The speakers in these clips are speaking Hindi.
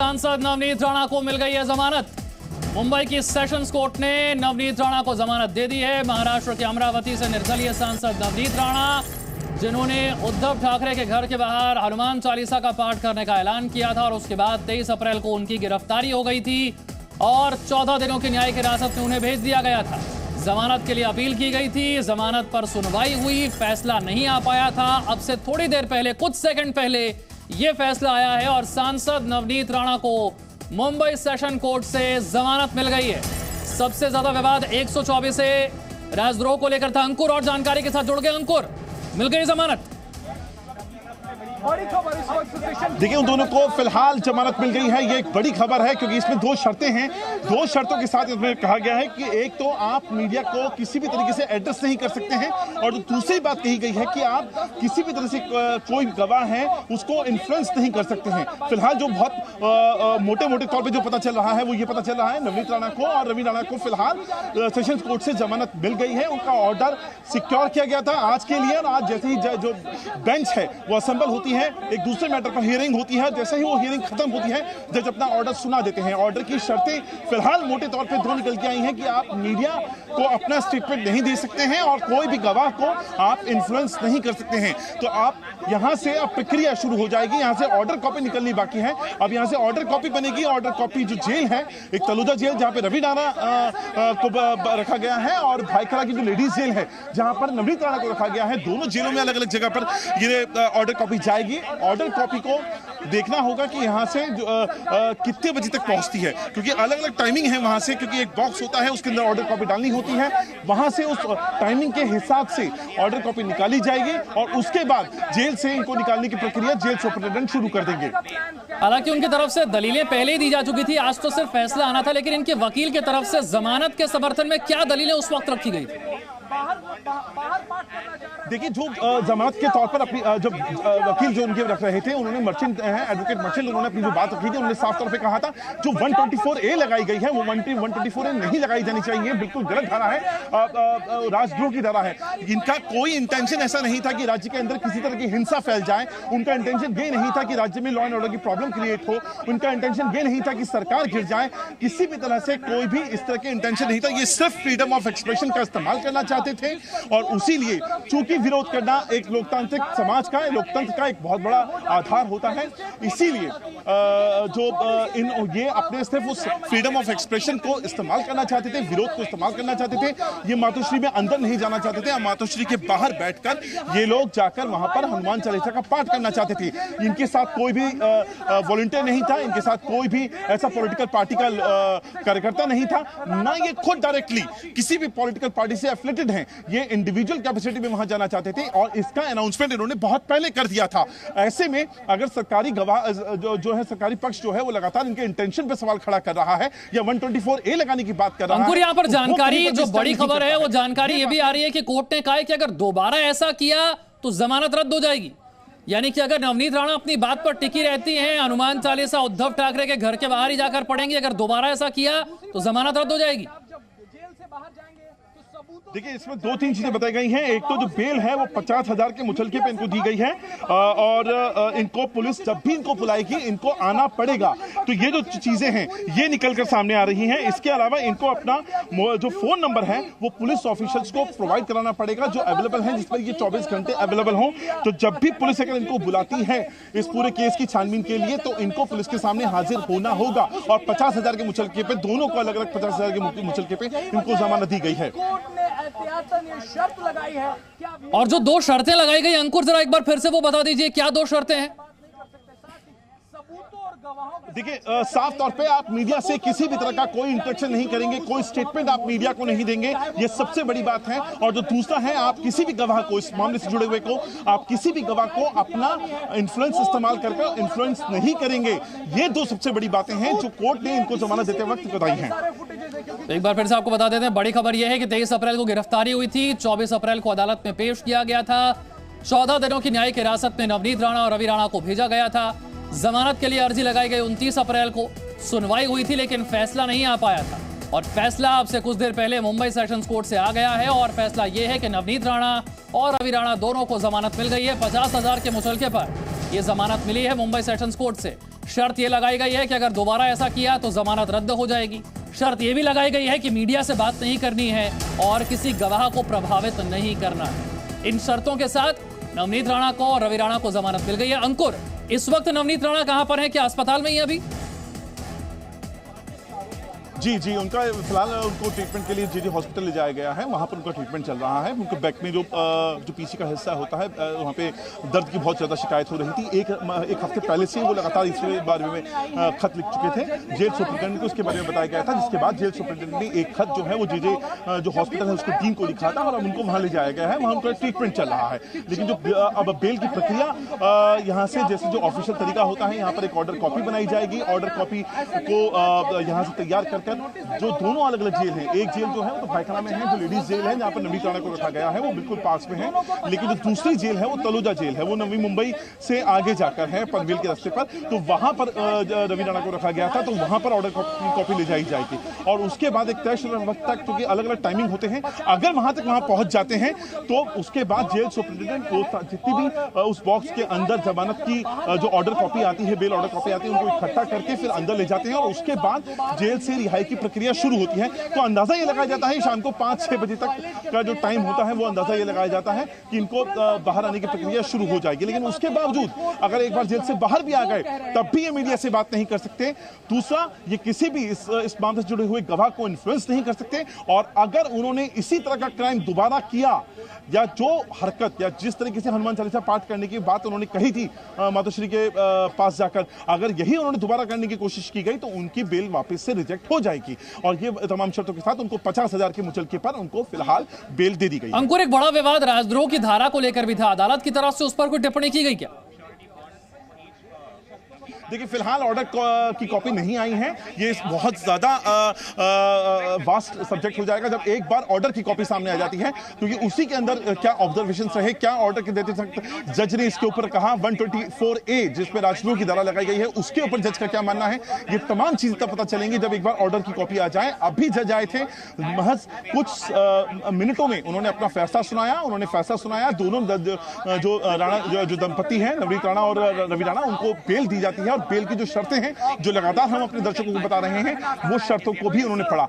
सांसद नवनीत राणा को मिल गई है जमानत। मुंबई की सेशंस कोर्ट ने नवनीत राणा को जमानत दे दी है। महाराष्ट्र के अमरावती से निर्दलीय सांसद नवनीत राणा, जिन्होंने उद्धव ठाकरे के घर के बाहर हनुमान चालीसा का पाठ करने का ऐलान किया था और उसके बाद 23 अप्रैल को उनकी गिरफ्तारी हो गई थी और 14 दिनों की न्यायिक हिरासत में उन्हें भेज दिया गया था। जमानत के लिए अपील की गई थी, जमानत पर सुनवाई हुई, फैसला नहीं आ पाया था। अब से थोड़ी देर पहले, कुछ सेकंड पहले यह फैसला आया है और सांसद नवनीत राणा को मुंबई सेशन कोर्ट से जमानत मिल गई है। सबसे ज्यादा विवाद 124 से राजद्रोह को लेकर था। अंकुर और जानकारी के साथ जुड़ गए। अंकुर, मिल गई जमानत? देखिए, उन दोनों को फिलहाल जमानत मिल गई है। ये एक बड़ी खबर है क्योंकि इसमें दो शर्तें हैं। दो शर्तों के साथ इसमें कहा गया है कि एक तो आप मीडिया को किसी भी तरीके से एड्रेस नहीं कर सकते हैं और दूसरी बात कही गई है कि आप किसी भी तरह से कोई गवाह है उसको इन्फ्लुएंस नहीं कर सकते हैं। फिलहाल जो बहुत मोटे मोटे तौर पर जो पता चल रहा है वो ये पता चल रहा है नवनीत राणा को और रवि राणा को फिलहाल सेशंस कोर्ट से जमानत मिल गई है। उनका ऑर्डर सिक्योर किया गया था आज के लिए और आज जैसे ही जो बेंच है वो असेंबल होती है, एक दूसरे मैटर पर हियरिंग होती है, जैसे ही वो हियरिंग खत्म होती है जज अपना ऑर्डर सुना देते हैं। ऑर्डर की शर्तें फिलहाल मोटे तौर पे दो निकल के आई हैं कि आप मीडिया को अपना स्टेटमेंट नहीं दे सकते हैं और कोई भी गवाह को आप इन्फ्लुएंस नहीं कर सकते हैं। तो आप यहां से अब प्रक्रिया शुरू हो जाएगी। यहां से ऑर्डर कॉपी निकलनी बाकी है। अब यहां से ऑर्डर कॉपी बनेगी। ऑर्डर कॉपी जो जेल है, एक तलुजा जेल जहां पे रवि राणा को रखा गया है और भाईखला की जो लेडीज जेल है जहां पर नवनीत राणा को रखा गया है, दोनों जेलों में अलग अलग जगह पर ये ऑर्डर कॉपी जाएगी। ऑर्डर कॉपी को देखना होगा कि यहां से कितने बजे तक पहुंचती है, क्योंकि अलग अलग टाइमिंग है वहां से, क्योंकि एक बॉक्स होता है उसके अंदर ऑर्डर कॉपी डालनी होती है। वहां से उस टाइमिंग के हिसाब से ऑर्डर कॉपी निकाली जाएगी और उसके बाद जेल से इनको निकालने की प्रक्रिया जेल सुपरिटेंडेंट शुरू कर देंगे। हालांकि उनकी तरफ से दलीलें पहले ही दी जा चुकी थी, आज तो सिर्फ फैसला आना था, लेकिन इनके वकील की तरफ से जमानत के समर्थन में क्या दलीलें उस वक्त रखी गई थी? देखिए, जो जमानत के तौर पर अपनी जब वकील जो उनके रख रहे थे, उन्होंने मर्चेंट हैं, एडवोकेट मर्चेंट, उन्होंने अपनी जो बात रखी थी उन्होंने साफ तौर पे कहा था जो 124A लगाई गई है वो 124A नहीं लगाई जानी चाहिए। बिल्कुल गलत धारा है, राजद्रोह की धारा है। इनका कोई इंटेंशन ऐसा नहीं था कि राज्य के अंदर किसी तरह की हिंसा फैल जाए। उनका इंटेंशन ये नहीं था कि राज्य में लॉ एंड ऑर्डर की प्रॉब्लम क्रिएट हो। उनका इंटेंशन ये नहीं था कि सरकार गिर जाए। किसी भी तरह से कोई भी इस तरह के इंटेंशन नहीं था। ये सिर्फ फ्रीडम ऑफ एक्सप्रेशन का इस्तेमाल करना चाहते थे और उसी लिए चूंकि विरोध करना एक लोकतांत्रिक समाज का, लोकतंत्र का एक बहुत बड़ा आधार होता है, इसीलिए ये अपने सिर्फ उस फ्रीडम ऑफ एक्सप्रेशन को इस्तेमाल करना चाहते थे, विरोध को इस्तेमाल करना चाहते थे। ये मातोश्री में अंदर नहीं जाना चाहते थे। मातोश्री के बाहर बैठकर ये लोग जाकर वहां पर हनुमान चालीसा का पाठ करना चाहते थे। इनके साथ कोई भी वॉलंटियर नहीं था, इनके साथ कोई भी ऐसा पॉलिटिकल पार्टी का कार्यकर्ता नहीं था, ना ये खुद डायरेक्टली किसी भी पॉलिटिकल पार्टी से एफिलिएटेड हैं। ये इंडिविजुअल कैपेसिटी में वहां जाना चाहते थे और इसका अनाउंसमेंट इन्होंने बहुत पहले कर दिया था। ऐसे में अगर सरकारी गवाह जो है, सरकारी पक्ष जो है वो लगातार इनके इंटेंशन पे सवाल खड़ा कर रहा है या 124A लगाने की बात कर रहा है। अंकुर, यहां पर जानकारी जो बड़ी खबर है वो जानकारी ये भी आ रही है कि कोर्ट ने कहा है कि अगर दोबारा ऐसा किया तो जमानत रद्द हो जाएगी। यानी कि अगर नवनीत राणा अपनी बात पर टिकी रहती हैं, हनुमान चालीसा उद्धव ठाकरे के घर के बाहर ही जाकर पढ़ेंगे, अगर दोबारा ऐसा किया तो जमानत रद्द हो जाएगी। देखिए, इसमें दो तीन चीजें बताई गई हैं। एक तो जो बेल है वो 50,000 के मुचलके पे इनको दी गई है और इनको पुलिस जब भी इनको बुलाएगी इनको आना पड़ेगा। तो ये जो चीजें हैं ये निकल कर सामने आ रही हैं। इसके अलावा इनको अपना जो फोन नंबर है वो पुलिस ऑफिशियल्स को प्रोवाइड कराना पड़ेगा जो अवेलेबल है, जिस पर ये 24 घंटे अवेलेबल हों। तो जब भी पुलिस अगर इनको बुलाती है इस पूरे केस की छानबीन के लिए तो इनको पुलिस के सामने हाजिर होना होगा और 50,000 के मुचलके पे, दोनों को अलग अलग 50,000 के मुचलके पे इनको जमानत दी गई है। शर्त लगाई है। और जो दो शर्तें लगाई गई, अंकुर जरा एक बार फिर से वो बता दीजिए, क्या दो शर्तें हैं? देखिए, साफ तौर पे आप मीडिया से किसी भी तरह का कोई इंटरेक्शन नहीं करेंगे, कोई स्टेटमेंट आप मीडिया को नहीं देंगे, ये सबसे बड़ी बात है। और जो दूसरा है, आप किसी भी गवाह को, इस मामले से जुड़े हुए को, आप किसी भी गवाह को अपना इन्फ्लुएंस इस्तेमाल करके इन्फ्लुएंस नहीं करेंगे। ये दो सबसे बड़ी बातें हैं जो कोर्ट ने इनको जमानत देते वक्त बताई हैं। तो एक बार फिर से आपको बता देते हैं, बड़ी खबर यह है कि 23 अप्रैल को गिरफ्तारी हुई थी, 24 अप्रैल को अदालत में पेश किया गया था, 14 दिनों की न्यायिक हिरासत में नवनीत राणा और रवि राणा को भेजा गया था। जमानत के लिए अर्जी लगाई गई 29 अप्रैल को, सुनवाई हुई थी लेकिन फैसला नहीं आ पाया था और फैसला अब से कुछ देर पहले मुंबई सेशंस कोर्ट से आ गया है और फैसला यह है कि नवनीत राणा और रवि राणा दोनों को जमानत मिल गई है 50,000 के मुचलके पर। ये जमानत मिली है मुंबई सेशंस कोर्ट से। शर्त ये लगाई गई है कि अगर दोबारा ऐसा किया तो जमानत रद्द हो जाएगी। शर्त यह भी लगाई गई है कि मीडिया से बात नहीं करनी है और किसी गवाह को प्रभावित नहीं करना है। इन शर्तों के साथ नवनीत राणा को और रवि राणा को जमानत मिल गई है। अंकुर, इस वक्त नवनीत राणा कहां पर है? क्या अस्पताल में ही अभी? जी, उनका फिलहाल उनको ट्रीटमेंट के लिए जीजी हॉस्पिटल ले जाया गया है। वहाँ पर उनका ट्रीटमेंट चल रहा है। उनको बैक में जो पीछे का हिस्सा होता है, वहाँ पे दर्द की बहुत ज़्यादा शिकायत हो रही थी। एक हफ्ते पहले से वो लगातार इसके बारे में खत लिख चुके थे जेल सुपरिटेंडेंट को, उसके बारे में बताया गया था, जिसके बाद जेल सुपरिटेंडेंट ने एक खत जो है वो जीजे जो हॉस्पिटल है उसको टीम को लिखा था और अब उनको वहाँ ले जाया गया है। वहाँ उनका ट्रीटमेंट चल रहा है। लेकिन जो अब बेल की प्रक्रिया यहाँ से जैसे जो ऑफिशियल तरीका होता है, यहाँ पर एक ऑर्डर कॉपी बनाई जाएगी। ऑर्डर कॉपी को यहाँ से तैयार कर जो दोनों अलग अलग जेल हैं, एक जेल जो है वो तो भाईखला में है, जो लेडीज जेल है जहाँ पर नवनीत राणा को रखा गया है वो बिल्कुल पास में है। लेकिन जो दूसरी जेल है वो तलोजा जेल है, वो नवी मुंबई से आगे जाकर है पनवेल के रास्ते पर। तो वहां पर रवि राणा को रखा गया था, तो वहां पर ऑर्डर कॉपी ले जाई जाएगी और उसके बाद एक तय वक्त तक, क्योंकि अलग अलग टाइमिंग होते हैं, अगर वहां तक पहुंच जाते हैं तो उसके बाद जेल सुपरिटेंडेंट को जितनी भी उस बॉक्स के अंदर जमानत की जो ऑर्डर कॉपी आती है, बेल ऑर्डर कॉपी आती है, उनको इकट्ठा करके फिर अंदर ले जाते हैं और उसके बाद जेल से रिहाई की प्रक्रिया शुरू होती है। तो अंदाजा ये लगाया जाता है शाम को 5-6 बजे तक का जो टाइम होता है वो अंदाजा ये लगाया जाता है कि इनको बाहर आने की प्रक्रिया शुरू हो जाएगी। लेकिन उसके बावजूद अगर एक बार जेल से बाहर भी आ गए तब भी ये मीडिया से बात नहीं कर सकते। दूसरा, ये किसी भी इस मामले से जुड़े हुए गवाह को इन्फ्लुएंस नहीं कर सकते और अगर उन्होंने इसी तरह का क्राइम दोबारा किया या जो हरकत या जिस तरीके से हनुमान चालीसा पाठ करने की बात उन्होंने कही थी मातोश्री के पास जाकर, अगर यही उन्होंने दोबारा करने की कोशिश की गई तो उनकी बेल वापस से रिजेक्ट हो जाएगी और ये तमाम शर्तों के साथ उनको 50,000 के मुचलके पर उनको फिलहाल बेल दे दी गई। अंकुर, एक बड़ा विवाद राजद्रोह की धारा को लेकर भी था, अदालत की तरफ से उस पर कोई टिप्पणी की गई क्या? देखिए, फिलहाल ऑर्डर की कॉपी नहीं आई है। ये बहुत ज़्यादा वास्ट सब्जेक्ट हो जाएगा जब एक बार ऑर्डर की कॉपी सामने आ जाती है, क्योंकि उसी के अंदर क्या ऑब्जर्वेशंस रहे, क्या ऑर्डर के देते वक्त जज ने इसके ऊपर कहा, 124A जिसमें राजद्रोह की धारा लगाई गई है उसके ऊपर जज का क्या मानना है, ये तमाम चीजें तब पता चलेंगी जब एक बार ऑर्डर की कॉपी आ जाए। अभी जज आए थे, महज कुछ मिनटों में उन्होंने अपना फैसला सुनाया। दोनों जो राणा जो दंपति हैं, नवनीत राणा और रवि राणा, उनको बेल दी जाती है और बेल की जो शर्तें हैं जो लगातार हम अपने दर्शकों को बता रहे हैं वो शर्तों को भी उन्होंने पढ़ा।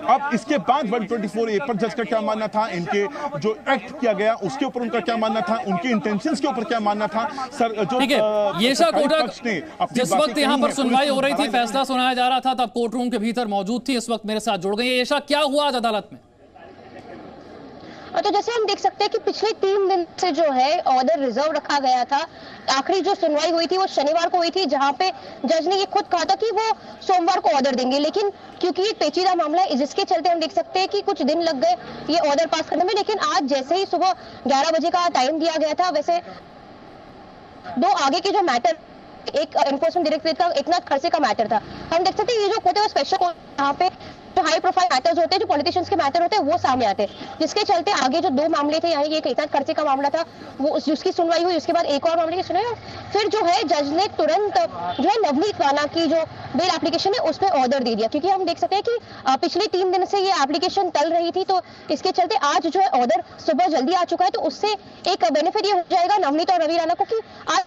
अब इसके बाद 124A पर जज का क्या मानना था, इनके जो एक्ट किया गया उसके ऊपर उनका क्या मानना था, उनके इंटेंशंस के ऊपर क्या मानना था। सर, जो येशा कोटक जिस वक्त यहाँ पर सुनवाई हो रही थी, फैसला सुनाया जा रहा था, तब कोर्ट रूम के भीतर मौजूद थी, इस वक्त मेरे साथ जुड़ गई है। येशा, क्या हुआ आज अदालत में? तो जैसे हम देख सकते हैं कि पिछले 3 दिन से जो है ऑर्डर रिजर्व रखा गया था। आखिरी जो सुनवाई हुई थी वो शनिवार को हुई थी, जहां पे जज ने ये खुद कहा था कि वो सोमवार को ऑर्डर देंगे, लेकिन क्योंकि ये पेचीदा मामला है जिसके चलते हम देख सकते हैं कि कुछ दिन लग गए ये ऑर्डर पास करने में। लेकिन आज जैसे ही सुबह 11 बजे का टाइम दिया गया था, वैसे दो आगे के जो मैटर, एक एनफोर्समेंट डायरेक्टरेट का एकनाथ खड़से का मैटर था। हम देख सकते हैं ये जो कोर्ट है वो स्पेशल कोर्ट, यहाँ पे जो हाई प्रोफाइल मैटर्स होते हैं, जो पॉलिटिशियंस के मैटर होते हैं वो सामने आते हैं, जिसके चलते आगे जो 2 मामले थे, यहाँ एक एकनाथ खड़से का मामला था वो उसकी सुनवाई हुई, उसके बाद एक और मामले की सुनवाई, फिर जो है जज ने तुरंत जो है नवनीत राणा की जो बेल एप्लीकेशन है उस पर ऑर्डर दे दिया। क्योंकि हम देख सकते हैं कि पिछले 3 दिन से ये एप्लीकेशन टल रही थी, तो इसके चलते आज जो है ऑर्डर सुबह जल्दी आ चुका है। तो उससे एक बेनिफिट ये हो जाएगा नवनीत और रवि राणा को कि आज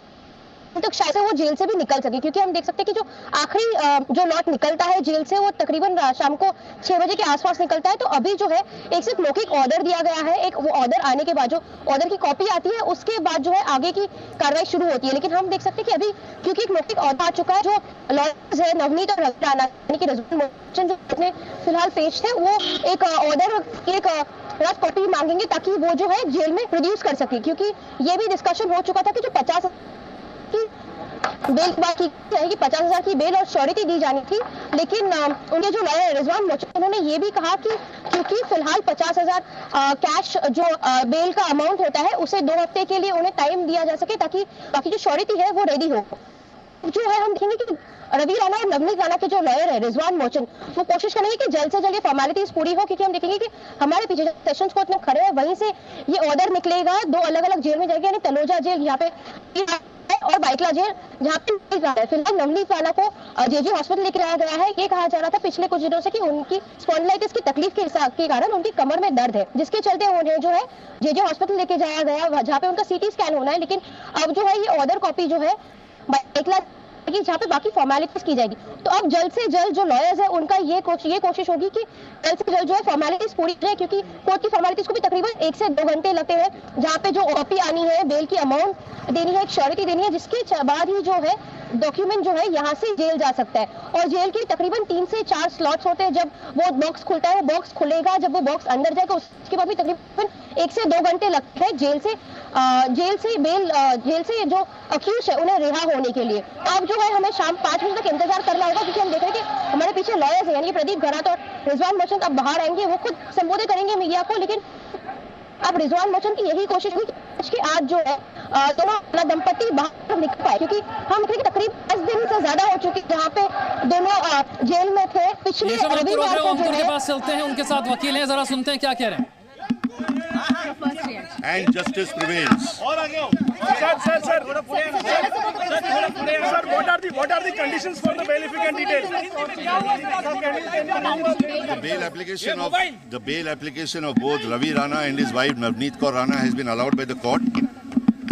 तो शायद से वो जेल से भी निकल सके, क्योंकि हम देख सकते हैं कि जो आखिरी जो लॉट निकलता है जेल से वो तकरीबन शाम को 6 बजे के आसपास निकलता है। तो अभी जो है एक सिर्फ मौखिक ऑर्डर दिया गया है, एक वो ऑर्डर आने के बाद जो ऑर्डर की कॉपी आती है उसके बाद जो है आगे की कार्रवाई शुरू होती है। लेकिन हम देख सकते हैं कि अभी क्योंकि एक मौखिक ऑर्डर आ चुका है, जो लॉयर्स है नवनीत और रवि राणा यानी कि रिजवान मोचन जो अपने फिलहाल पेश थे, वो एक ऑर्डर एक रफ कॉपी मांगेंगे ताकि वो जो है जेल में प्रोड्यूस कर सके। क्योंकि ये भी डिस्कशन हो चुका था कि जो 50 की बेल की बात की जाएगी, 50,000 की बेल और श्योरिटी दी जानी थी। लेकिन उनके जो लॉयर रिजवान मोचन, उन्होंने ये भी कहा कि क्योंकि फिलहाल 50,000 कैश जो बेल का अमाउंट होता है उसे 2 हफ्ते के लिए उन्हें टाइम दिया जा सके ताकि बाकी जो श्योरिटी है वो रेडी हो। जो है हम देखेंगे कि रवि राणा और नवनीत राणा के जो लॉयर है रिजवान मोचन, वो कोशिश करेंगे कि जल्द से जल्द ये फॉर्मेलिटीज पूरी हो, क्योंकि हम देखेंगे कि हमारे पीछे सेशंस कोर्ट में खड़े हैं वहीं से ये ऑर्डर निकलेगा, 2 अलग अलग जेल में जाएंगे, यानी तलोजा जेल यहाँ पे है और बाइकला जेल जहाँ पे फिलहाल नवनीत राणा को जेजे हॉस्पिटल लेकर आया गया है। ये कहा जा रहा था पिछले कुछ दिनों से कि उनकी स्पॉन्डिलाइटिस की तकलीफ के कारण उनकी कमर में दर्द है, जिसके चलते उन्हें जो है जेजे हॉस्पिटल लेके जाया गया जहाँ पे उनका सीटी स्कैन होना है। लेकिन अब जो है ये ऑर्डर कॉपी जो है बाइकला जहाँ पे बाकी फॉर्मेलिटीज की जाएगी। तो अब जल्द से जल्द जो लॉयर्स है उनका ये कोशिश होगी कि जल्द से जल्द जो है फॉर्मेलिटीज पूरी करें, क्योंकि कोर्ट की फॉर्मेलिटीज को भी तकरीबन 1 से 2 घंटे लगते हैं, जहाँ पे जो कॉपी आनी है, बेल की अमाउंट देनी है, एक श्योरिटी देनी है, जिसके बाद ही जो है डॉक्यूमेंट जो है यहाँ से जेल जा सकता है। और जेल के तकरीबन 3 से 4 स्लॉट्स होते हैं। जब वो बॉक्स खुलता है, वो बॉक्स खुलेगा, जब वो बॉक्स अंदर जाएगा उसके बाद भी तकरीबन 1 से 2 घंटे लगते हैं जेल से जो अक्यूज है उन्हें रिहा होने के लिए। अब जो है हमें शाम 5 बजे तक इंतजार करना होगा, क्योंकि हम देख रहे हैं कि हमारे पीछे लॉयर्स हैं, यानी प्रदीप घरात और रिजवान मर्चेंट अब बाहर आएंगे, वो खुद संबोधित करेंगे मीडिया को। लेकिन अब रिजवान मर्चेंट की यही कोशिश हुई कि आज जो है दोनों दंपति बाहर निकल पाए, क्योंकि हम तकरीबन 10 दिन से ज्यादा हो चुके जहाँ पे दोनों जेल में थे। पिछले रविवार को जो है पास चलते हैं, उनके साथ वकील हैं, जरा सुनते हैं क्या कह रहे हैं। And justice prevails. Sir, what are the conditions for the bail, if you can detail? The bail application of both Ravi Rana and his wife Navneet Kaur Rana has been allowed by the court.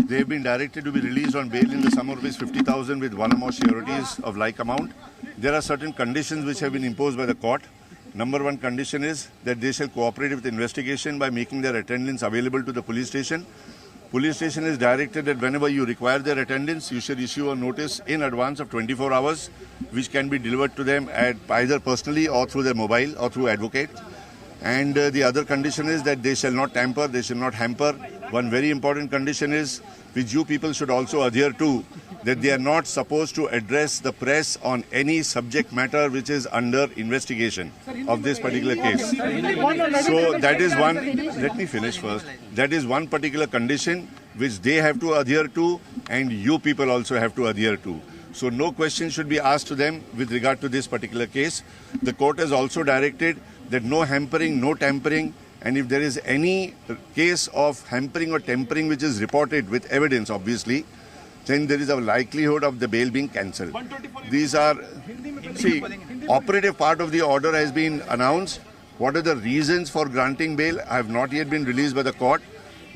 They have been directed to be released on bail in the sum of rupees 50,000 with one or more sureties of like amount. There are certain conditions which have been imposed by the court. Number one condition is that they shall cooperate with investigation by making their attendance available to the police station. Police station is directed that whenever you require their attendance, you should issue a notice in advance of 24 hours, which can be delivered to them at either personally or through their mobile or through advocate. And the other condition is that they shall not tamper, they shall not hamper. One very important condition is, which you people should also adhere to, that they are not supposed to address the press on any subject matter which is under investigation of this particular case. So that is one, let me finish first. That is one particular condition which they have to adhere to and you people also have to adhere to. So no question should be asked to them with regard to this particular case. The court has also directed that no hampering, no tampering, and if there is any case of hampering or tampering which is reported with evidence, obviously, then there is a likelihood of the bail being cancelled. These are, see, operative part of the order has been announced. What are the reasons for granting bail have not yet been released by the court.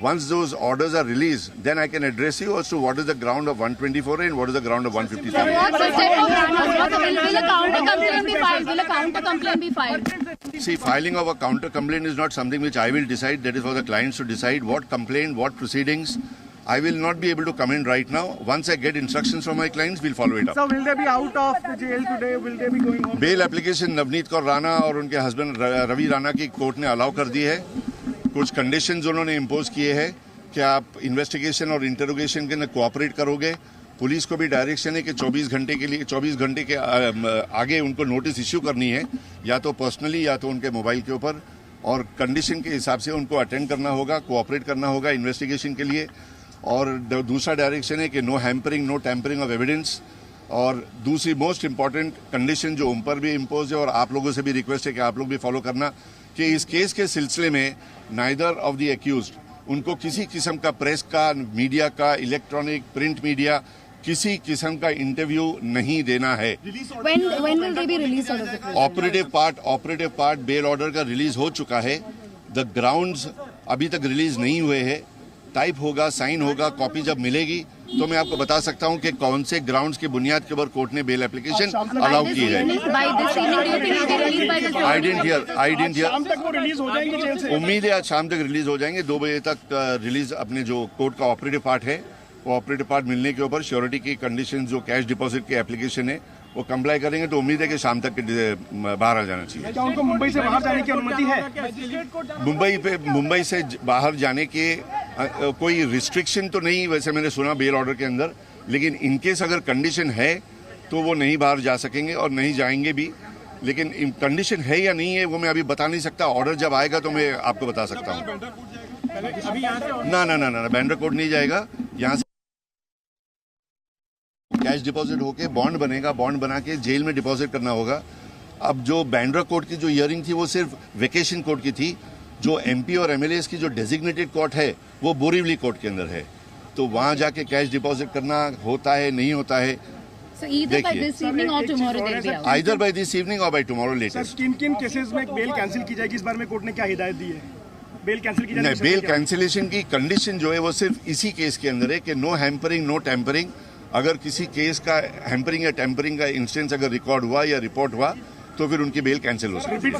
Once those orders are released, then I can address you as to what is the ground of 124A and what is the ground of 153. Will a counter complaint be filed? Will a counter complaint be filed? See, filing of a counter complaint is not something which I will decide. That is for the clients to decide what complaint, what proceedings. I will not be able to comment right now. Once I get instructions from my clients, we'll follow it up. So will they be out of the jail today? Will they be going home? Bail application Navneet Kaur Rana और उनके हस्बैंड रवि राणा की कोर्ट ने अलाउ कर दी है. कुछ कंडीशंस उन्होंने इम्पोज किए हैं कि आप इन्वेस्टिगेशन और इंटरोगेशन के अंदर कोऑपरेट करोगे. पुलिस को भी डायरेक्शन है कि 24 घंटे के आगे उनको नोटिस इश्यू करनी है, या तो पर्सनली या तो उनके मोबाइल के ऊपर, और कंडीशन के हिसाब से उनको अटेंड करना होगा, कोऑपरेट करना होगा इन्वेस्टिगेशन के लिए. और दूसरा डायरेक्शन है कि no hampering, no tampering of evidence. और दूसरी मोस्ट इंपॉर्टेंट कंडीशन जो उन पर भी इम्पोज है और आप लोगों से भी रिक्वेस्ट है कि आप लोग भी फॉलो करना, कि इस केस के सिलसिले में नाइदर ऑफ द एक्यूज्ड उनको किसी किस्म का प्रेस का, मीडिया का, इलेक्ट्रॉनिक प्रिंट मीडिया, किसी किस्म का इंटरव्यू नहीं देना है. When will they be released out of the prison? Operative part bail order का रिलीज हो चुका है. द ग्राउंड्स अभी तक रिलीज नहीं हुए हैं. टाइप होगा, साइन होगा, कॉपी जब मिलेगी तो मैं आपको बता सकता हूं कि कौन से ग्राउंड्स की बुनियाद के ऊपर कोर्ट ने बेल एप्लीकेशन अलाउ की है. आई डेंट हियर. उम्मीद है आज शाम तक रिलीज हो जाएंगे. 2 बजे तक रिलीज अपने जो कोर्ट का ऑपरेटिव पार्ट है, वो ऑपरेटिव पार्ट मिलने के ऊपर श्योरिटी की कंडीशन जो कैश डिपॉजिट की एप्लीकेशन है वो कंप्लाई करेंगे. तो उम्मीद है कि शाम तक बाहर आ जाना चाहिए. क्या उनको मुंबई से बाहर जाने की अनुमति है? मुंबई से बाहर जाने के कोई रिस्ट्रिक्शन तो नहीं, वैसे मैंने सुना बेल ऑर्डर के अंदर, लेकिन इनकेस अगर कंडीशन है तो वो नहीं बाहर जा सकेंगे और नहीं जाएंगे भी. लेकिन कंडीशन है या नहीं है वो मैं अभी बता नहीं सकता. ऑर्डर जब आएगा तो मैं आपको बता सकता हूँ. ना बैंड्रा कोर्ट नहीं जाएगा. यहाँ से कैश डिपॉजिट होके बॉन्ड बनेगा, बॉन्ड बना के जेल में डिपॉजिट करना होगा. अब जो बैंड्रा कोर्ट की जो हियरिंग थी वो सिर्फ वेकेशन कोर्ट की थी. जो एमपी और एमएलए की जो डेजिग्नेटेड कोर्ट है वो बोरीवली कोर्ट के अंदर है. तो वहाँ जाके कैश डिपॉजिट करना होता है नहीं होता है। So either by this evening or tomorrow they'll be out. Either by this evening or by tomorrow latest. किन किन केसेस में बेल कैंसिल की जाएगी, इस बारे में कोर्ट ने क्या हिदायत दी है? बेल कैंसिल की जाएगी? नहीं, बेल कैंसिलेशन की कंडीशन जो है वो सिर्फ इसी केस के अंदर है कि नो हैम्परिंग नो टेम्परिंग। अगर किसी केस का हैम्परिंग या टेम्परिंग का इंस्टेंस अगर रिकॉर्ड हुआ या रिपोर्ट हुआ तो फिर उनकी बेल कैंसिल हो सकती है।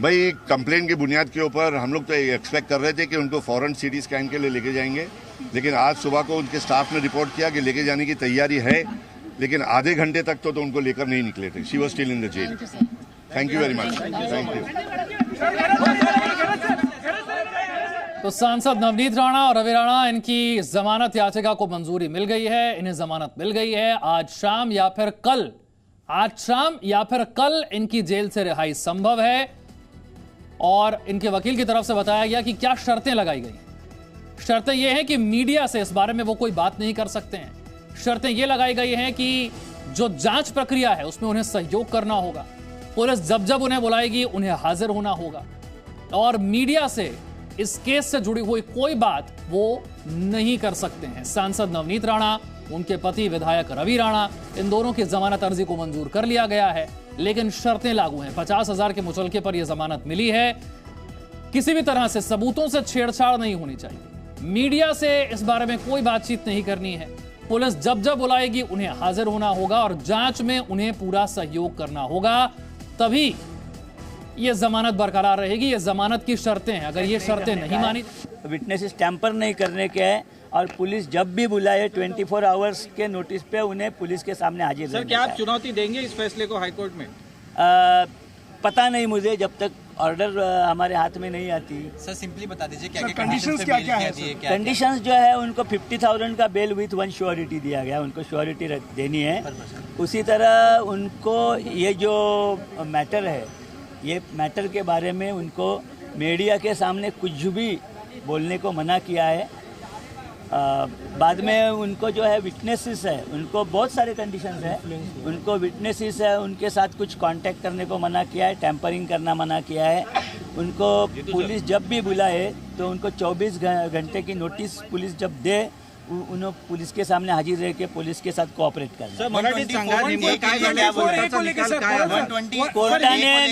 भाई कंप्लेंट की बुनियाद के ऊपर हम लोग तो एक्सपेक्ट कर रहे थे कि उनको फौरन सीटी स्कैन के लिए लेके जाएंगे, लेकिन आज सुबह को उनके स्टाफ ने रिपोर्ट किया कि लेके जाने की तैयारी है, लेकिन आधे घंटे तक तो उनको लेकर नहीं निकले थे। She was still in the jail. Thank you very much. Thank you. तो सांसद नवनीत राणा और रवि राणा, इनकी जमानत याचिका को मंजूरी मिल गई है, इन्हें जमानत मिल गई है। आज शाम या फिर कल इनकी जेल से रिहाई संभव है। और इनके वकील की तरफ से बताया गया कि क्या शर्तें लगाई गई। शर्तें यह हैं कि मीडिया से इस बारे में वो कोई बात नहीं कर सकते हैं। शर्तें ये लगाई गई हैं कि जो जांच प्रक्रिया है उसमें उन्हें सहयोग करना होगा। पुलिस जब जब उन्हें बुलाएगी उन्हें हाजिर होना होगा, और मीडिया से इस केस से जुड़ी हुई कोई बात वो नहीं कर सकते हैं। सांसद नवनीत राणा, उनके पति विधायक रवि राणा, इन दोनों की जमानत अर्जी को मंजूर कर लिया गया है, लेकिन शर्तें लागू हैं। 50,000 के मुचलके पर यह जमानत मिली है। किसी भी तरह से सबूतों से छेड़छाड़ नहीं होनी चाहिए। मीडिया से इस बारे में कोई बातचीत नहीं करनी है। पुलिस जब जब बुलाएगी उन्हें हाजिर होना होगा और जांच में उन्हें पूरा सहयोग करना होगा, तभी ये जमानत बरकरार रहेगी। ये जमानत की शर्तें हैं। अगर ये शर्तें नहीं मानी, विटनेसेस टैंपर नहीं करने के हैं, और पुलिस जब भी बुलाए 24 आवर्स के नोटिस पे उन्हें पुलिस के सामने हाजिर रहना है। सर, क्या आप चुनौती देंगे इस फैसले को हाईकोर्ट में? पता नहीं मुझे, जब तक ऑर्डर हमारे हाथ में नहीं आती। सर सिंपली बता दीजिए क्या कंडीशंस क्या है? कंडीशंस जो है उनको 50,000 का बेल विथ 1 श्योरिटी दिया गया, उनको श्योरिटी देनी है। उसी तरह उनको ये जो मैटर है, ये मैटर के बारे में उनको मीडिया के सामने कुछ भी बोलने को मना किया है। बाद में उनको जो है विटनेसेस है, उनको बहुत सारे कंडीशंस है। उनको विटनेसेस है, उनके साथ कुछ कांटेक्ट करने को मना किया है, टैंपरिंग करना मना किया है। उनको पुलिस जब भी बुलाए तो उनको 24 घंटे की नोटिस पुलिस जब दे, उन्हें पुलिस के सामने हाजिर रह के पुलिस के साथ कोऑपरेट करना। कोर्टाने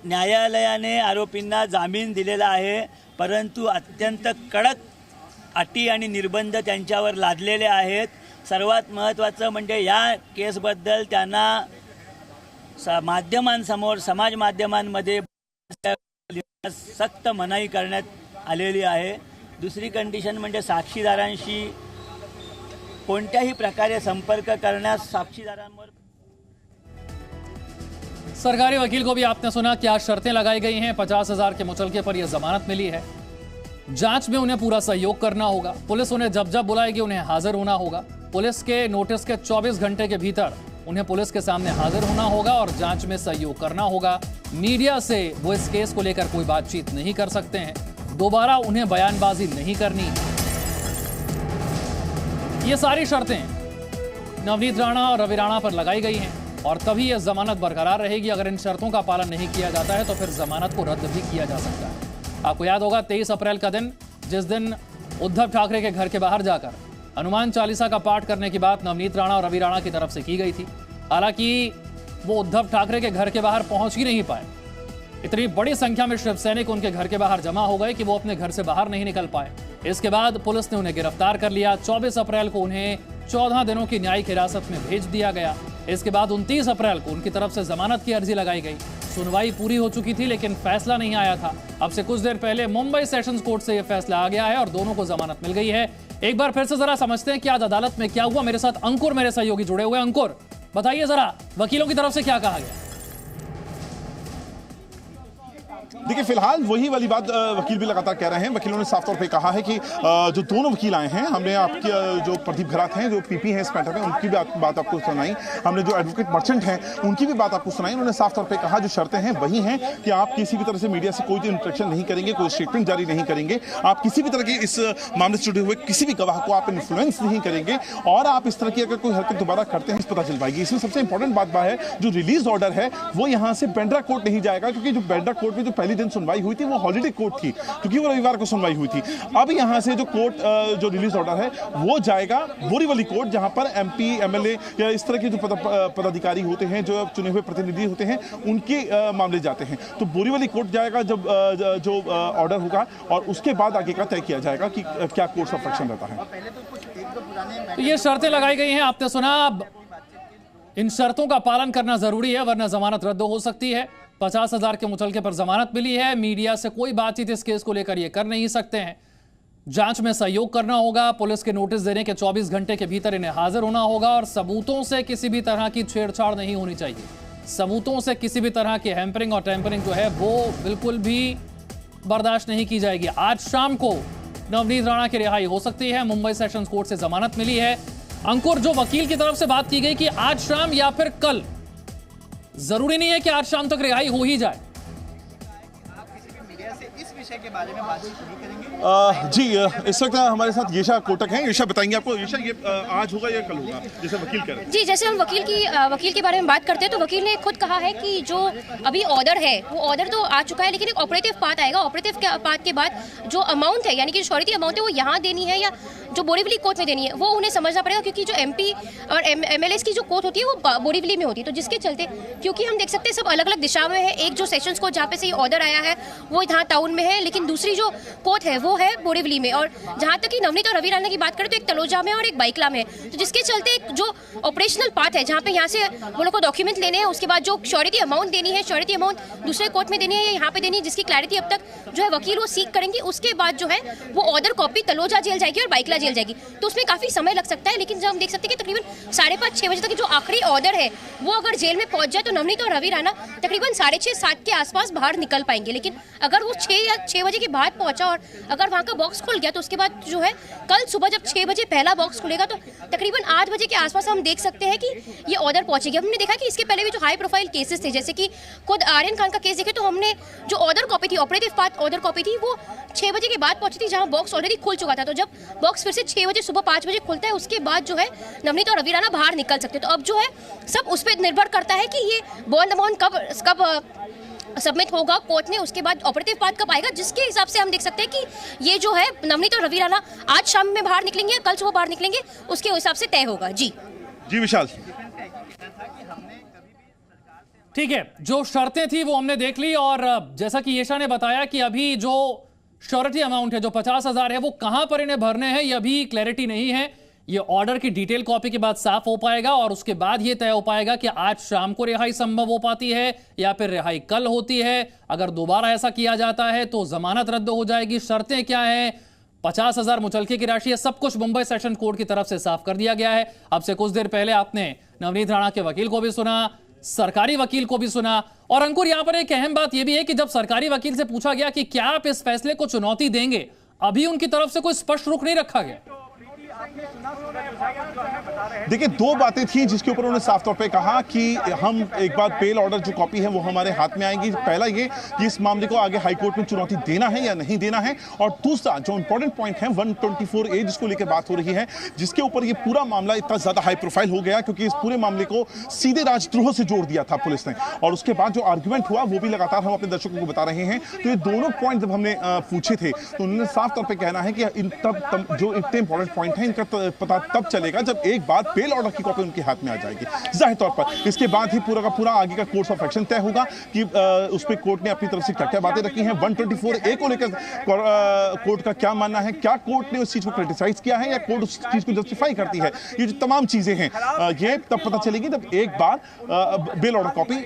न्यायालयाने आरोपींना जामीन दिलेला आहे, परंतु अत्यंत कडक अटी आणि निर्बंध त्यांच्यावर लादलेले आहेत। सर्वात महत्त्वाचं म्हणजे या केसबद्दल त्यांना माध्यमांसमोर, समाज माध्यमांमध्ये सक्त मनाई करण्यात आलेली आहे। दुसरी कंडिशन म्हणजे साक्षीदारांशी कोणत्याही प्रकारे संपर्क करण्यास साक्षीदारांवर। सरकारी वकील को भी आपने सुना क्या शर्तें लगाई गई हैं। 50,000 के मुचलके पर यह जमानत मिली है। जांच में उन्हें पूरा सहयोग करना होगा। पुलिस उन्हें जब जब बुलाएगी उन्हें हाजिर होना होगा। पुलिस के नोटिस के 24 घंटे के भीतर उन्हें पुलिस के सामने हाजिर होना होगा और जांच में सहयोग करना होगा। मीडिया से वो इस केस को लेकर कोई बातचीत नहीं कर सकते हैं। दोबारा उन्हें बयानबाजी नहीं करनी। ये सारी शर्तें नवनीत राणा और रवि राणा पर लगाई गई हैं और तभी यह जमानत बरकरार रहेगी। अगर इन शर्तों का पालन नहीं किया जाता है तो फिर जमानत को रद्द भी किया जा सकता है। आपको याद होगा 23 अप्रैल का दिन, जिस दिन उद्धव ठाकरे के घर के बाहर जाकर हनुमान चालीसा का पाठ करने की बात नवनीत राणा और रवि राणा की तरफ से की गई थी। हालांकि वो उद्धव ठाकरे के घर के बाहर पहुंच ही नहीं पाए। इतनी बड़ी संख्या में शिव सैनिक उनके घर के बाहर जमा हो गए कि वो अपने घर से बाहर नहीं निकल पाए। इसके बाद पुलिस ने उन्हें गिरफ्तार कर लिया। 24 अप्रैल को उन्हें 14 दिनों की न्यायिक हिरासत में भेज दिया गया। इसके बाद 29 अप्रैल को उनकी तरफ से जमानत की अर्जी लगाई गई। सुनवाई पूरी हो चुकी थी लेकिन फैसला नहीं आया था। अब से कुछ देर पहले मुंबई सेशंस कोर्ट से यह फैसला आ गया है और दोनों को जमानत मिल गई है। एक बार फिर से जरा समझते हैं कि आज अदालत में क्या हुआ। मेरे साथ अंकुर, मेरे सहयोगी जुड़े हुए। अंकुर, बताइए जरा वकीलों की तरफ से क्या कहा गया। देखिए, फिलहाल वही वाली बात वकील भी लगातार कह रहे हैं। वकीलों ने साफ तौर पे कहा है कि जो दोनों वकील आए हैं, हमने आपके जो प्रदीप घरात हैं, जो पीपी हैं इस मैटर में, उनकी भी बात आपको सुनाई। हमने जो एडवोकेट मर्चेंट हैं उनकी भी बात आपको सुनाई। उन्होंने साफ तौर पे कहा जो शर्तें हैं वही हैं कि आप किसी भी तरह से मीडिया से कोई भी इंटरेक्शन नहीं करेंगे, कोई स्टेटमेंट जारी नहीं करेंगे, आप किसी भी तरह के इस मामले से जुड़े हुए किसी भी गवाह को आप इन्फ्लुएंस नहीं करेंगे, और आप इस तरह की अगर कोई हरकत दोबारा करते हैं पता चल पाएगी। इसमें सबसे इंपॉर्टेंट बात है जो रिलीज ऑर्डर है वो यहाँ से बांद्रा कोर्ट नहीं जाएगा, क्योंकि जो बांद्रा कोर्ट में जो पहले दिन सुनवाई हुई थी वो हॉलीडे कोर्ट थी, क्योंकि वो रविवार को सुनवाई हुई थी। अब यहाँ से जो कोर्ट जो रिलीज ऑर्डर है वो जाएगा बोरीवली कोर्ट, जहां पर MP MLA या इस तरह के जो पदाधिकारी होते हैं, जो चुने हुए प्रतिनिधि होते हैं, उनके मामले जाते हैं। तो बोरीवली कोर्ट जाएगा जब जो ऑर्डर होगा, और उसके बाद आगे का तय किया जाएगा कि क्या कोर्स ऑफ एक्शन रहता है। तो ये शर्तें लगाई गई हैं, आपने सुना। इन शर्तों का पालन करना जरूरी है, वरना जमानत रद्द हो सकती है। 50,000 के मुचलके पर जमानत मिली है। मीडिया से कोई बातचीत इस केस को लेकर ये कर नहीं सकते हैं। जांच में सहयोग करना होगा। पुलिस के नोटिस देने के 24 घंटे के भीतर इन्हें हाजिर होना होगा, और सबूतों से किसी भी तरह की छेड़छाड़ नहीं होनी चाहिए। सबूतों से किसी भी तरह की हैम्परिंग और टेम्परिंग जो है वो बिल्कुल भी बर्दाश्त नहीं की जाएगी। आज शाम को नवनीत राणा की रिहाई हो सकती है। मुंबई सेशंस कोर्ट से जमानत मिली है। अंकुर, जो वकील की तरफ से बात की गई कि आज शाम या फिर कल, जरूरी नहीं है कि आज शाम तक रिहाई हो ही जाए। इस विषय के बारे में बातचीत नहीं करेंगे। जी, इस वक्त हमारे साथ येशा कोटक हैं। येशा बताएंगे आपको, येशा ये आज होगा या कल होगा, जैसे वकील कह रहे हैं? जी, जैसे हम वकील के बारे में बात करते हैं तो वकील ने खुद कहा है कि जो अभी ऑर्डर है वो ऑर्डर तो आ चुका है, लेकिन एक ऑपरेटिव पार्ट आएगा। ऑपरेटिव पार्ट के बाद जो अमाउंट है, यानी कि श्योरिटी अमाउंट है, वो यहाँ देनी है या जो बोरीवली कोर्ट में देनी है, वो उन्हें समझना पड़ेगा, क्योंकि जो MP और MLAs की जो कोर्ट होती है वो बोरीवली में होती है। तो जिसके चलते, क्योंकि हम देख सकते हैं सब अलग अलग दिशा में है। एक जो सेशंस कोर्ट जहाँ पे से ये ऑर्डर आया है वो यहाँ टाउन में है, लेकिन दूसरी जो कोर्ट है वो है बोरीवली में। और जहाँ तक कि नवनीत और रवि राणा की बात करें तो एक तलोजा में और एक बाइकला में है। तो जिसके चलते एक जो ऑपरेशनल पार्ट है, जहाँ पे यहाँ से वो लोग को डॉक्यूमेंट लेने हैं, उसके बाद जो श्योरिटी अमाउंट देनी है, श्योरिटी अमाउंट दूसरे कोर्ट में देनी है या यहाँ पे देनी है, जिसकी क्लैरिटी अब तक जो है वकील वो सीख करेंगे। उसके बाद जो है वो ऑर्डर कॉपी तलोजा जेल जाएगी और बाइकला जेल जाएगी। तो उसमें काफी समय लग सकता है, लेकिन जब हम देख सकते हैं कि तकरीबन 5:30-6 बजे तक जो आखिरी ऑर्डर है वो अगर जेल में पहुंच जाए तो नवनीत और रवि राणा तकरीबन 6:30-7 के आसपास बाहर निकल पाएंगे। लेकिन अगर वो 6 या 6 बजे के बाद पहुंचा और अगर वहां का बॉक्स खुल गया तो उसके बाद जो है कल सुबह जब 6 बजे पहला बॉक्स खुलेगा तो तकरीबन 8 बजे के आसपास हम देख सकते हैं कि ये ऑर्डर पहुंचेगी। हमने देखा कि इसके पहले भी जो हाई प्रोफाइल केसेस थे, जैसे कि खुद आर्यन खान का केस देखे तो हमने जो ऑर्डर कॉपी थी, ऑपरेटिव पार्ट ऑर्डर कॉपी थी, वो 6 बजे के बाद पहुंची थी, जहां बॉक्स ऑलरेडी खुल चुका था। तो जब बॉक्स फिर से 6 बजे सुबह 5 बजे खुलता है, उसके बाद जो है नवनीत और रवि राणा बाहर निकल सकते हैं। तो अब जो है सब उस पर निर्भर करता है कि ये बॉन्ड अमाउंट कब सबमिट होगा कोर्ट में, उसके बाद ऑपरेटिव पार्ट कब आएगा, जिसके हिसाब से हम देख सकते हैं कि ये जो है नवनीत और रवि राणा आज शाम में बाहर निकलेंगे या कल सुबह बाहर निकलेंगे, उसके हिसाब से तय होगा। जी विशाल, ठीक है, जो शर्तें थी वो हमने देख ली, और जैसा कि येशा ने बताया कि अभी जो श्योरिटी अमाउंट है जो 50,000 है वो कहां पर इन्हें भरने हैं ये अभी क्लैरिटी नहीं है। ये ऑर्डर की डिटेल कॉपी के बाद साफ हो पाएगा, और उसके बाद ये तय हो पाएगा कि आज शाम को रिहाई संभव हो पाती है या फिर रिहाई कल होती है। अगर दोबारा ऐसा किया जाता है तो जमानत रद्द हो जाएगी। शर्तें क्या हैं, 50,000 मुचलके की राशि है, सब कुछ मुंबई सेशन कोर्ट की तरफ से साफ कर दिया गया है। अब से कुछ देर पहले आपने नवनीत राणा के वकील को भी सुना, सरकारी वकील को भी सुना। और अंकुर, यहां पर एक अहम बात यह भी है कि जब सरकारी वकील से पूछा गया कि क्या आप इस फैसले को चुनौती देंगे, अभी उनकी तरफ से कोई स्पष्ट रुख नहीं रखा गया। देखिए, दो बातें थी जिसके ऊपर उन्होंने साफ तौर पे कहा कि हम एक बार बेल ऑर्डर जो कॉपी है वो हमारे हाथ में आएगी। पहला ये कि इस मामले को आगे हाई कोर्ट में चुनौती देना है या नहीं देना है, और दूसरा जो इंपॉर्टेंट पॉइंट है 124A जिसको लेकर बात हो रही है, जिसके ऊपर ये पूरा मामला इतना ज्यादा हाई प्रोफाइल हो गया क्योंकि इस पूरे मामले को सीधे राजद्रोह से जोड़ दिया था पुलिस ने, और उसके बाद जो आर्ग्यूमेंट हुआ वो भी लगातार हम अपने दर्शकों को बता रहे हैं। तो ये दोनों पॉइंट जब हमने पूछे थे तो उन्होंने साफ तौर पर कहना है कि जो इतने इंपॉर्टेंट पॉइंट है इनका पता तब चलेगा जब एक बार बेल ऑर्डर की कॉपी उनके हाथ में आ जाएगी। जाहिर तौर पर इसके बाद ही पूरा का पूरा आगे का कोर्स ऑफ एक्शन तय होगा कि उस पर कोर्ट ने अपनी तरफ से क्या क्या बातें रखी हैं, 124A को लेकर कोर्ट का क्या मानना है, क्या कोर्ट ने उस चीज को क्रिटिसाइज किया है या कोर्ट उस चीज को जस्टिफाई करती है। ये जो तमाम चीजें हैं ये तब पता चलेगी जब एक बार बेल ऑर्डर कॉपी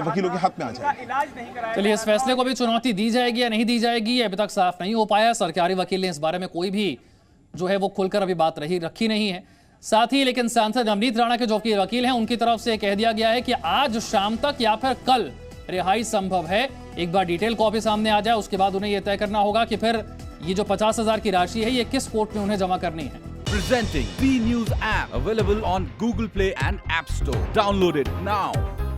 वकीलों के हाथ में आ जाएगी। चलिए, इस फैसले को भी चुनौती दी जाएगी या नहीं दी जाएगी अभी तक साफ नहीं हो पाया। सरकारी वकील ने इस बारे में कोई भी जो है वो खुलकर अभी बात रखी नहीं है। साथ ही लेकिन सांसद नवनीत राणा के जो वकील हैं उनकी तरफ से कह दिया गया है कि आज शाम तक या फिर कल रिहाई संभव है। एक बार डिटेल कॉपी सामने आ जाए उसके बाद उन्हें यह तय करना होगा कि फिर ये जो 50,000 की राशि है ये किस कोर्ट में उन्हें जमा करनी है। Presenting B News app available on Google Play and App Store. Download it now.